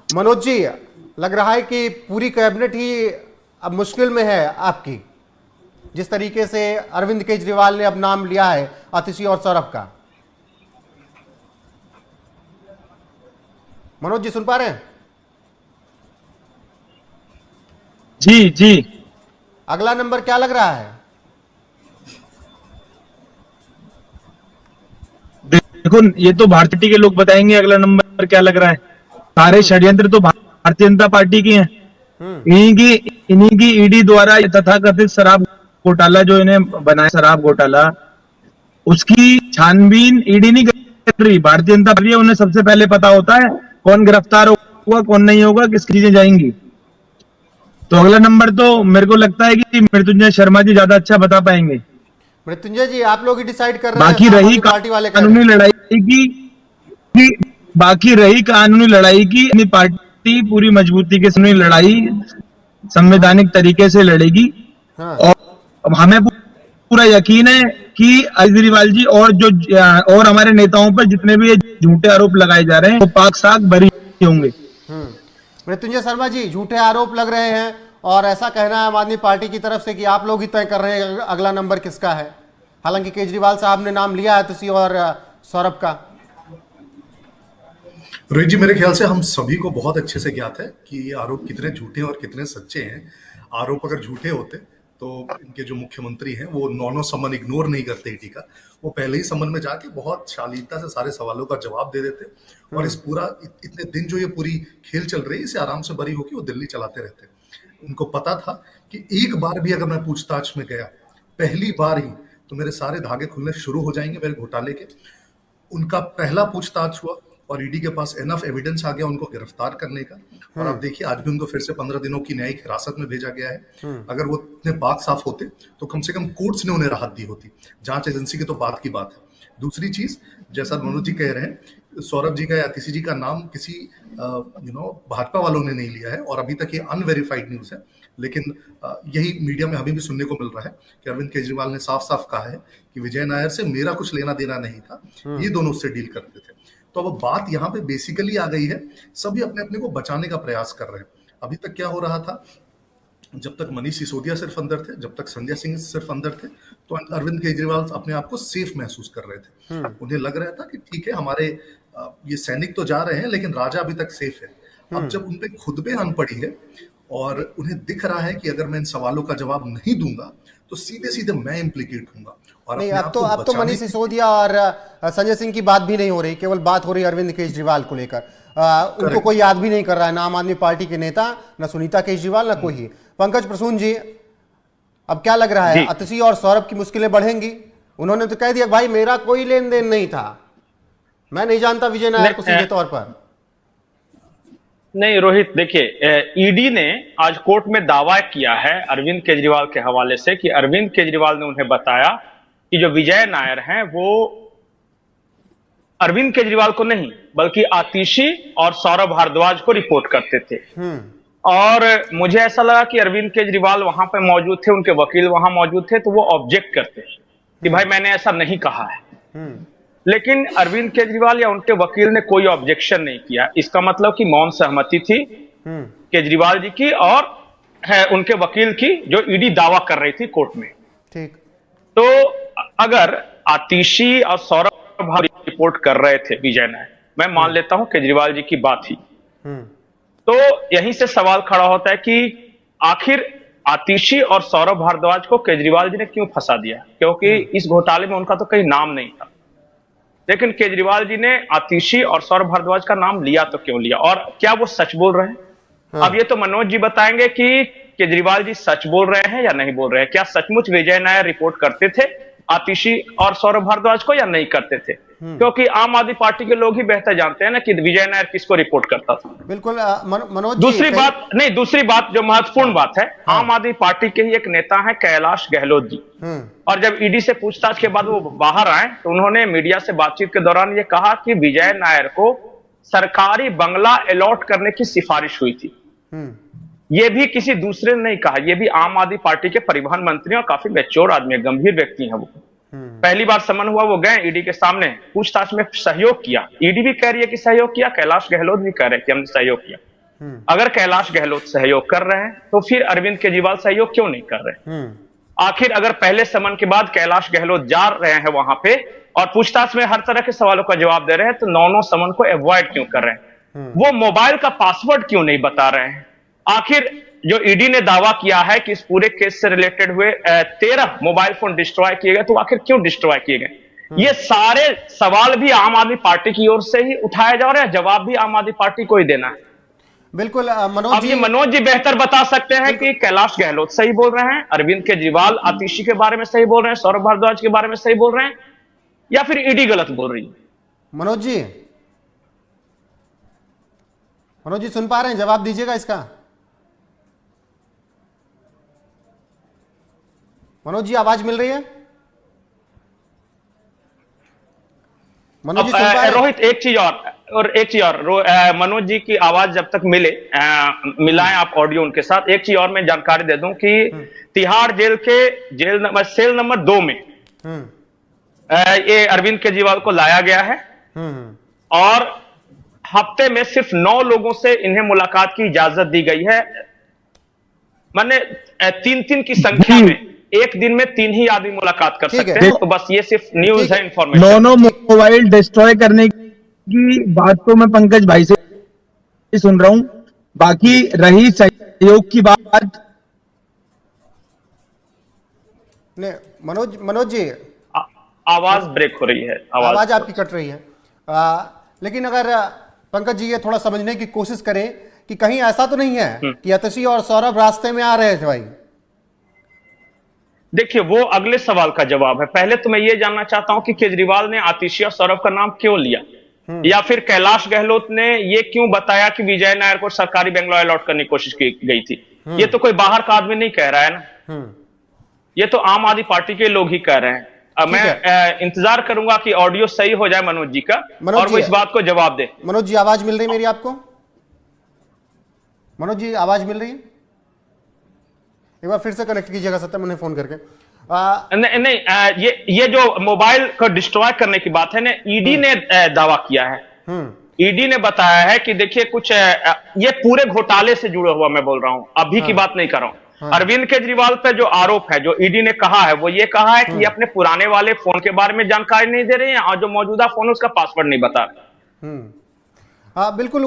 मनोज जी, लग रहा है कि पूरी कैबिनेट ही अब मुश्किल में है आपकी, जिस तरीके से अरविंद केजरीवाल ने अब नाम लिया है आतिशी और सौरभ का। मनोज जी सुन पा रहे हैं? जी जी। अगला नंबर क्या लग रहा है? देखो, ये तो भारतीय के लोग बताएंगे अगला नंबर क्या लग रहा है। सारे षड्यंत्र तो भारतीय जनता पार्टी के हैं। इन्हीं की ईडी द्वारा तथाकथित शराब घोटाला जो इन्हें बनाया, शराब घोटाला, उसकी छानबीन ईडी नहीं कर रही, भारतीय जनता पार्टी। उन्हें सबसे पहले पता होता है कौन गिरफ्तार होगा, कौन नहीं होगा, किसकी चीजें जाएंगी। तो अगला नंबर तो मेरे को लगता है कि मृत्युंजय शर्मा जी ज्यादा अच्छा बता पाएंगे। मृत्युंजय जी, आप लोग ही डिसाइड कर रहे हैं, बाकी आम रही आदमी पार्टी वाले कह रहे कानूनी हैं। लड़ाई की अपनी पार्टी पूरी मजबूती के साथ लड़ाई संवैधानिक तरीके से लड़ेगी। हाँ। और हमें पूरा यकीन है कि केजरीवाल जी और हमारे नेताओं पर जितने भी ये झूठे आरोप लगाए जा रहे हैं वो पाक साफ बरी होंगे। मृत्युंजय शर्मा जी, झूठे आरोप लग रहे हैं और ऐसा कहना है आम आदमी पार्टी की तरफ से कि आप लोग ही तय कर रहे हैं अगला नंबर किसका है, हालांकि केजरीवाल साहब ने नाम लिया है आतिशी और सौरभ का। रोहित जी, मेरे ख्याल से हम सभी को बहुत अच्छे से ज्ञात है कि ये आरोप कितने झूठे और कितने सच्चे हैं। आरोप अगर झूठे होते तो इनके जो मुख्यमंत्री हैं वो नौ समन इग्नोर नहीं करते ईडी का, वो पहले ही समन में जाके बहुत शालीनता से सारे सवालों का जवाब दे देते और इस पूरा इतने दिन जो ये पूरी खेल चल रही है इसे आराम से बरी होकर वो दिल्ली चलाते रहते। उनको पता था कि एक बार भी अगर मैं पूछताछ में गया, पहली बार ही, तो मेरे सारे धागे खुलने शुरू हो जाएंगे मेरे घोटाले के। उनका पहला पूछताछ हुआ और ईडी के पास एनफ एविडेंस आ गया उनको गिरफ्तार करने का। और अब देखिए, आज भी उनको फिर से 15 दिनों की न्यायिक हिरासत में भेजा गया है। अगर वो इतने पाक साफ होते तो कम से कम कोर्ट्स ने उन्हें राहत दी होती। जांच एजेंसी की तो बात की बात है। दूसरी चीज, जैसा मनोज जी कह रहे हैं, सौरभ जी का या आतिशी जी का नाम किसी भाजपा वालों ने नहीं लिया है और अभी तक ये अनवेरिफाइड न्यूज है। लेकिन यही मीडिया में अभी भी सुनने को मिल रहा है कि अरविंद केजरीवाल ने साफ साफ कहा है कि विजय नायर से मेरा कुछ लेना देना नहीं था, ये दोनों उससे डील करते थे। तो अब बात यहाँ पे बेसिकली आ गई है, सभी अपने अपने को बचाने का प्रयास कर रहे हैं। अभी तक क्या हो रहा था, जब तक मनीष सिसोदिया सिर्फ अंदर थे, जब तक संजय सिंह सिर्फ अंदर थे, तो अरविंद केजरीवाल अपने आप को सेफ महसूस कर रहे थे। उन्हें लग रहा था कि ठीक है, हमारे ये सैनिक तो जा रहे हैं लेकिन राजा अभी तक सेफ है। अब जब उनपे खुद पे आन पड़ी है और उन्हें दिख रहा है कि अगर मैं इन सवालों का जवाब नहीं दूंगा तो सीधे सीधे मैं इम्प्लीकेट होऊंगा। और नहीं, अब तो मनीष सिसोदिया और संजय सिंह की बात भी नहीं हो रही, केवल बात हो रही है अरविंद केजरीवाल को लेकर। उनको कोई याद भी नहीं कर रहा है, ना आम आदमी पार्टी के नेता, ना सुनीता केजरीवाल, ना कोई। पंकज प्रसून जी, अब क्या लग रहा है, आतिशी और सौरभ की मुश्किलें बढ़ेंगी? उन्होंने तो कह दिया भाई मेरा कोई लेन देन नहीं था, मैं नहीं जानता विजय नायर को सीधे तौर पर। नहीं रोहित, देखिए, ईडी ने आज कोर्ट में दावा किया है अरविंद केजरीवाल के हवाले से कि अरविंद केजरीवाल ने उन्हें बताया कि जो विजय नायर हैं वो अरविंद केजरीवाल को नहीं बल्कि आतिशी और सौरभ भारद्वाज को रिपोर्ट करते थे। और मुझे ऐसा लगा कि अरविंद केजरीवाल वहां पे मौजूद थे, उनके वकील वहां मौजूद थे, तो वो ऑब्जेक्ट करते कि भाई मैंने ऐसा नहीं कहा है। लेकिन अरविंद केजरीवाल या उनके वकील ने कोई ऑब्जेक्शन नहीं किया। इसका मतलब कि मौन सहमति थी केजरीवाल जी की और उनके वकील की, जो ईडी दावा कर रही थी कोर्ट में। ठीक। तो अगर आतिशी और सौरभ रिपोर्ट कर रहे थे विजय नायर, मैं मान लेता हूं केजरीवाल जी की बात ही, तो यहीं से सवाल खड़ा होता है कि आखिर आतिशी और सौरभ भारद्वाज को केजरीवाल जी ने क्यों फंसा दिया, क्योंकि इस घोटाले में उनका तो कहीं नाम नहीं था। लेकिन केजरीवाल जी ने आतिशी और सौरभ भारद्वाज का नाम लिया तो क्यों लिया, और क्या वो सच बोल रहे हैं? अब ये तो मनोज जी बताएंगे कि केजरीवाल जी सच बोल रहे हैं या नहीं बोल रहे हैं। क्या सचमुच विजय नायर रिपोर्ट करते थे आतिशी और सौरभ भारद्वाज को या नहीं करते थे? क्योंकि आम आदमी पार्टी के लोग ही बेहतर जानते हैं ना कि विजय नायर किसको रिपोर्ट करता था। बिल्कुल मनोज जी, दूसरी बात जो महत्वपूर्ण बात है, आम आदमी पार्टी के ही एक नेता है कैलाश गहलोत जी, और जब ईडी से पूछताछ के बाद वो बाहर आए तो उन्होंने मीडिया से बातचीत के दौरान ये कहा कि विजय नायर को सरकारी बंगला अलॉट करने की सिफारिश हुई थी। ये भी किसी दूसरे ने नहीं कहा, ये भी आम आदमी पार्टी के परिवहन मंत्री और काफी मैच्योर आदमी है, गंभीर व्यक्ति हैं वो। पहली बार समन हुआ, वो गए ईडी के सामने, पूछताछ में सहयोग किया। ईडी भी कह रही है कि सहयोग किया, कैलाश गहलोत भी कह रहे हैं कि हमने सहयोग किया। अगर कैलाश गहलोत सहयोग कर रहे हैं तो फिर अरविंद केजरीवाल सहयोग क्यों नहीं कर रहे? आखिर अगर पहले समन के बाद कैलाश गहलोत जा रहे हैं वहां पे और पूछताछ में हर तरह के सवालों का जवाब दे रहे हैं, तो 9 समन को अवॉइड क्यों कर रहे हैं? वो मोबाइल का पासवर्ड क्यों नहीं बता रहे हैं? आखिर जो ईडी ने दावा किया है कि इस पूरे केस से रिलेटेड हुए 13 मोबाइल फोन डिस्ट्रॉय किए गए, तो आखिर क्यों डिस्ट्रॉय किए गए? ये सारे सवाल भी आम आदमी पार्टी की ओर से ही उठाए जा रहे हैं, जवाब भी आम आदमी पार्टी को ही देना है। बिल्कुल मनोज अब जी, ये मनोज जी बेहतर बता सकते हैं कि कैलाश गहलोत सही बोल रहे हैं, अरविंद केजरीवाल आतिशी के बारे में सही बोल रहे हैं, सौरभ भारद्वाज के बारे में सही बोल रहे हैं, या फिर ईडी गलत बोल रही है? मनोज जी सुन पा रहे हैं? जवाब दीजिएगा इसका। मनोज जी आवाज मिल रही है? मनोज जी सुन पा रहे हैं? रोहित एक चीज और मनोज जी की आवाज जब तक मिलाएं आप ऑडियो उनके साथ। एक चीज और मैं जानकारी दे दूं कि तिहाड़ जेल के सेल नंबर 2 में ये अरविंद केजरीवाल को लाया गया है और हफ्ते में सिर्फ 9 लोगों से इन्हें मुलाकात की इजाजत दी गई है। माने 3-3 की संख्या में एक दिन में 3 ही आदमी मुलाकात कर सकते हैं। तो बस ये सिर्फ न्यूज है, इंफॉर्मेशन। दोनों मोबाइल डिस्ट्रॉय करने की बात तो मैं पंकज भाई से सुन रहा हूं, बाकी रही सहयोग की बात। नहीं मनोज जी आवाज ब्रेक हो रही है, आवाज आपकी कट रही है। लेकिन अगर पंकज जी ये थोड़ा समझने की कोशिश करें कि कहीं ऐसा तो नहीं है कि आतिशी और सौरभ रास्ते में आ रहे थे भाई? देखिए वो अगले सवाल का जवाब है। पहले तो मैं ये जानना चाहता हूं कि केजरीवाल ने आतिशी और सौरभ का नाम क्यों लिया, या फिर कैलाश गहलोत ने ये क्यों बताया कि विजय नायर को सरकारी बंगला अलॉट करने की कोशिश की गई थी? ये तो कोई बाहर का आदमी नहीं कह रहा है ना, ये तो आम आदमी पार्टी के लोग ही कह रहे हैं। मैं इंतजार करूंगा कि ऑडियो सही हो जाए मनोज जी का और वो इस बात को जवाब दे। मनोज जी आवाज मिल रही है मेरी आपको? मनोज जी आवाज मिल रही है? एक बार फिर से कनेक्ट कीजिएगा सत्य मैंने फोन करके। नहीं, ये जो मोबाइल को डिस्ट्रॉय करने की बात है ना, ईडी ने दावा किया है। ईडी ने बताया है कि देखिए कुछ ये पूरे घोटाले से जुड़ा हुआ मैं बोल रहा हूं, अभी की बात नहीं कर रहा हूं। अरविंद केजरीवाल पर जो आरोप है, जो ईडी ने कहा है, वो ये कहा है कि ये अपने पुराने वाले फोन के बारे में जानकारी नहीं दे रहे हैं और जो मौजूदा फोन है उसका पासवर्ड नहीं बता रहे। हाँ बिल्कुल।